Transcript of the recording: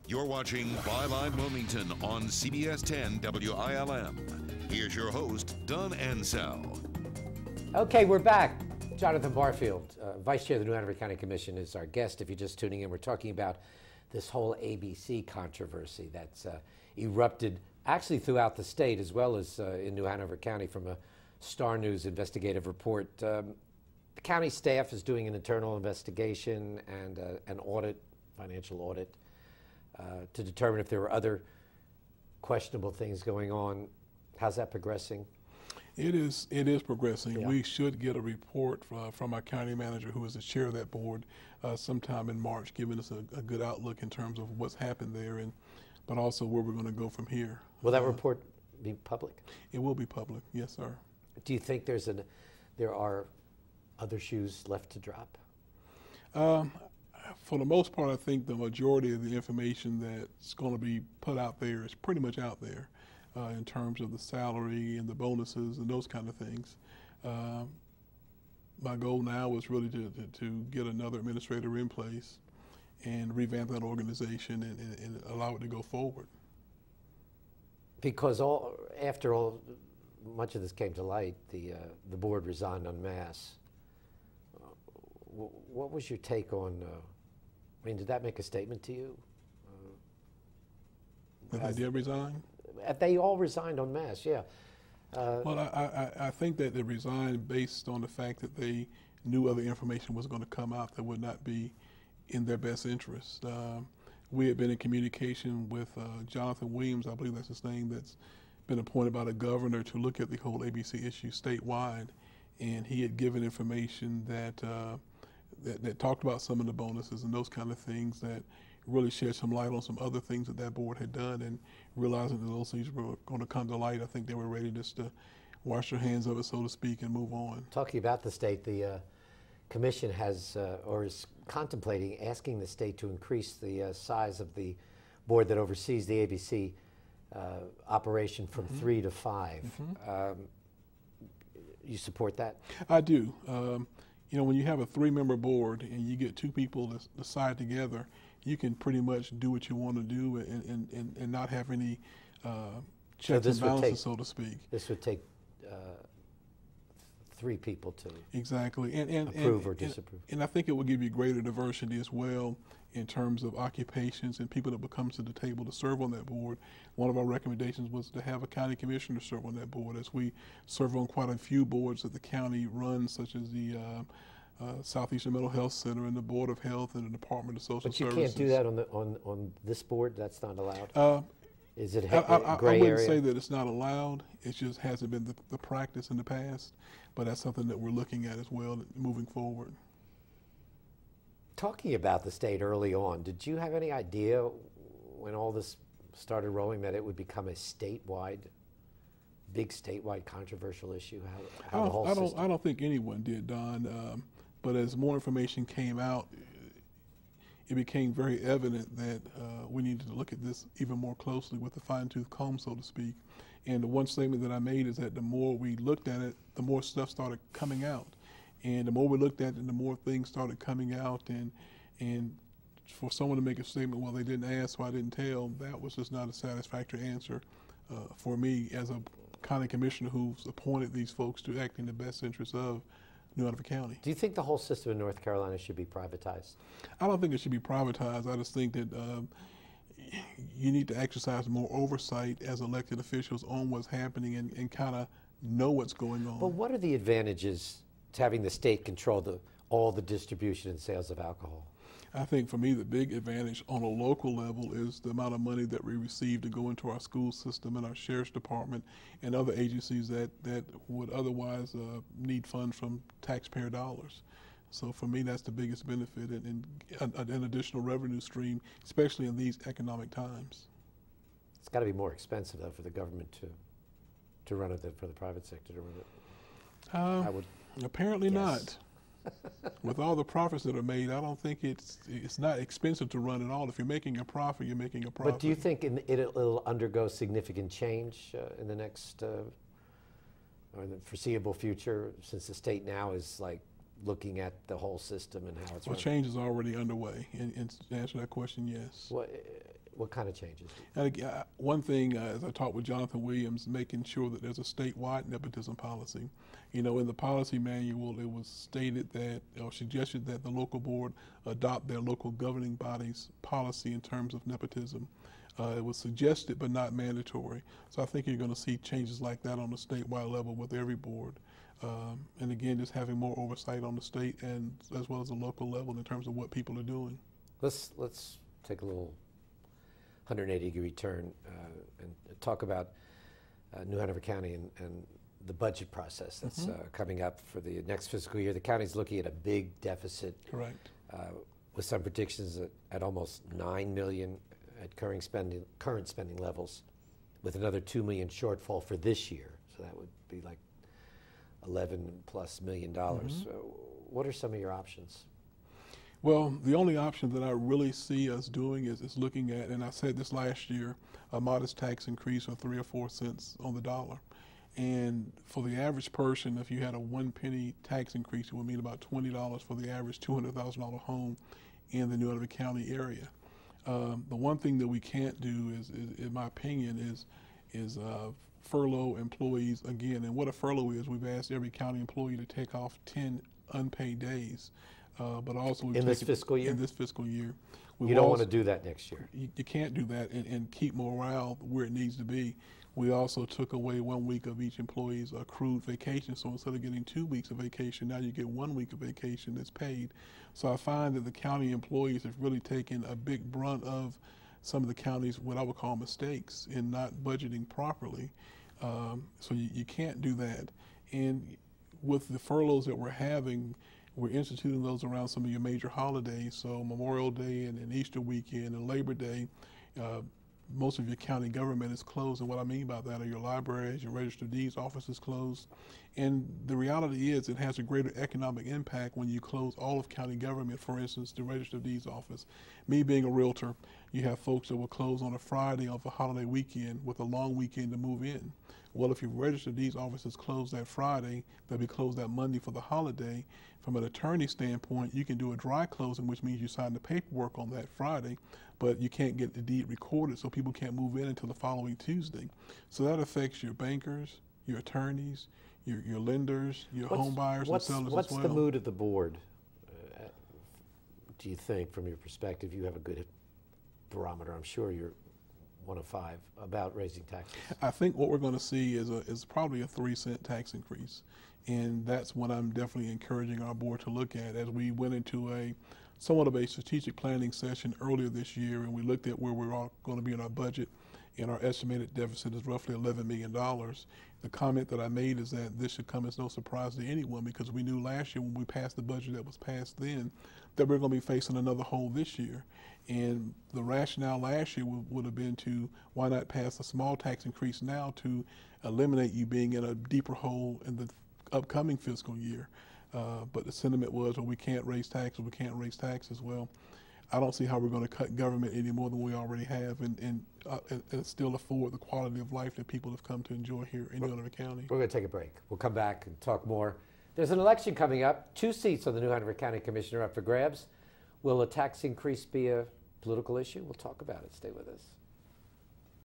You're watching Byline Wilmington on CBS 10 WILM. Here's your host, Don Ansell. Okay, we're back. Jonathan Barfield, Vice Chair of the New Hanover County Commission, is our guest. If you're just tuning in, we're talking about this whole ABC controversy that's erupted actually throughout the state as well as in New Hanover County from a Star News investigative report. The county staff is doing an internal investigation and an audit, financial audit, to determine if there were other questionable things going on. How's that progressing? It is progressing. Yeah. We should get a report from our county manager, who is the chair of that board, sometime in March, giving us a good outlook in terms of what's happened there, but also where we're going to go from here. Will that report be public? It will be public, yes, sir. Do you think there are other shoes left to drop? For the most part, I think the majority of the information that's going to be put out there is pretty much out there. In terms of the salary and the bonuses and those kind of things. My goal now is really to get another administrator in place and revamp that organization and allow it to go forward. Because after much of this came to light, the board resigned en masse. What was your take on, I mean, did that make a statement to you? That they did resign? They all resigned en masse, yeah. Well, I think that they resigned based on the fact that they knew other information was going to come out that would not be in their best interest. We had been in communication with Jonathan Williams, I believe that's his name, that's been appointed by the governor to look at the whole ABC issue statewide, and he had given information that talked about some of the bonuses and those kind of things that really shed some light on some other things that board had done, and realizing that those things were going to come to light, I think they were ready just to wash their hands of it, so to speak, and move on. Talking about the state, the commission has, or is contemplating asking the state to increase the size of the board that oversees the ABC operation from 3 to 5. You support that? I do. You know, when you have a 3-member board and you get 2 people to decide together, you can pretty much do what you want to do and not have any checks and balances, so to speak. This would take 3 people to exactly approve or disapprove. And I think it will give you greater diversity as well in terms of occupations and people that will come to the table to serve on that board. One of our recommendations was to have a county commissioner serve on that board, as we serve on quite a few boards that the county runs, such as the Southeastern Mental Health Center and the Board of Health and the Department of Social Services. But you can't do that on this board? That's not allowed? Is it a gray area? I wouldn't say that it's not allowed. It just hasn't been the practice in the past. But that's something that we're looking at as well moving forward. Talking about the state early on, did you have any idea when all this started rolling that it would become a big statewide controversial issue? How the whole system? I don't think anyone did, Don. But as more information came out, it became very evident that we needed to look at this even more closely with the fine-tooth comb, so to speak. And the one statement that I made is that the more we looked at it, the more stuff started coming out. And the more we looked at it, the more things started coming out. And for someone to make a statement, well, they didn't ask, so I didn't tell, that was just not a satisfactory answer for me as a county commissioner who's appointed these folks to act in the best interest of New Hanover County. Do you think the whole system in North Carolina should be privatized? I don't think it should be privatized. I just think that you need to exercise more oversight as elected officials on what's happening and kind of know what's going on. But what are the advantages to having the state control all the distribution and sales of alcohol? I think for me the big advantage on a local level is the amount of money that we receive to go into our school system and our sheriff's department and other agencies that would otherwise need funds from taxpayer dollars. So for me, that's the biggest benefit, and an additional revenue stream, especially in these economic times. It's got to be more expensive, though, for the government to run it than for the private sector to run it. I would apparently guess. Not. With all the profits that are made, I don't think it's not expensive to run at all. If you're making a profit, you're making a profit. But do you think it'll undergo significant change in the next or in the foreseeable future, since the state now is like looking at the whole system and how it's Well, run? change is already underway, and to answer that question, yes. What kind of changes? And again, one thing, as I talked with Jonathan Williams, making sure that there's a statewide nepotism policy. You know, in the policy manual, it was stated that, or suggested that the local board adopt their local governing body's policy in terms of nepotism. It was suggested but not mandatory. So I think you're going to see changes like that on the statewide level with every board. And again, just having more oversight on the state and as well as the local level in terms of what people are doing. Let's take a little 180-degree turn and talk about New Hanover County and the budget process that's coming up for the next fiscal year. The county's looking at a big deficit. Correct. With some predictions at almost $9 million at current spending levels, with another $2 million shortfall for this year. So that would be like $11+ million. What are some of your options? Well, the only option that I really see us doing is looking at, and I said this last year, a modest tax increase of 3 or 4 cents on the dollar. And for the average person, if you had a 1 penny tax increase, it would mean about $20 for the average $200,000 home in the New Hanover County area. The one thing that we can't do is in my opinion, is furlough employees again. And what a furlough is, we've asked every county employee to take off 10 unpaid days. But also in this fiscal year? In this fiscal year. You don't want to do that next year. You can't do that and keep morale where it needs to be. We also took away 1 week of each employee's accrued vacation. So instead of getting 2 weeks of vacation, now you get 1 week of vacation that's paid. So I find that the county employees have really taken a big brunt of some of the county's, what I would call mistakes in not budgeting properly. So you can't do that. And with the furloughs that we're having, we're instituting those around some of your major holidays. So Memorial Day and Easter weekend and Labor Day, most of your county government is closed. And what I mean by that are your libraries, your register of deeds office is closed. And the reality is it has a greater economic impact when you close all of county government, for instance, the register of deeds office. Me being a realtor, you have folks that will close on a Friday of a holiday weekend with a long weekend to move in. Well, if your register of deeds office is closed that Friday, they'll be closed that Monday for the holiday. From an attorney standpoint, you can do a dry closing, which means you sign the paperwork on that Friday, but you can't get the deed recorded, so people can't move in until the following Tuesday. So that affects your bankers, your attorneys, your lenders, your home buyers and sellers as well. What's the mood of the board, do you think, from your perspective? You have a good barometer. I'm sure you're 1 of 5 about raising taxes. I think what we're going to see is probably a 3-cent tax increase. And that's what I'm definitely encouraging our board to look at. As we went into a somewhat of a strategic planning session earlier this year, and we looked at where we're all going to be in our budget, and our estimated deficit is roughly $11 million. The comment that I made is that this should come as no surprise to anyone, because we knew last year when we passed the budget that was passed then that we're going to be facing another hole this year. And the rationale last year would have been to why not pass a small tax increase now to eliminate you being in a deeper hole in the upcoming fiscal year. But the sentiment was, well, we can't raise taxes, we can't raise taxes. Well, I don't see how we're going to cut government any more than we already have and still afford the quality of life that people have come to enjoy here in New Hanover County. We're going to take a break. We'll come back and talk more. There's an election coming up. 2 seats on the New Hanover County Commission are up for grabs. Will a tax increase be a political issue? We'll talk about it. Stay with us.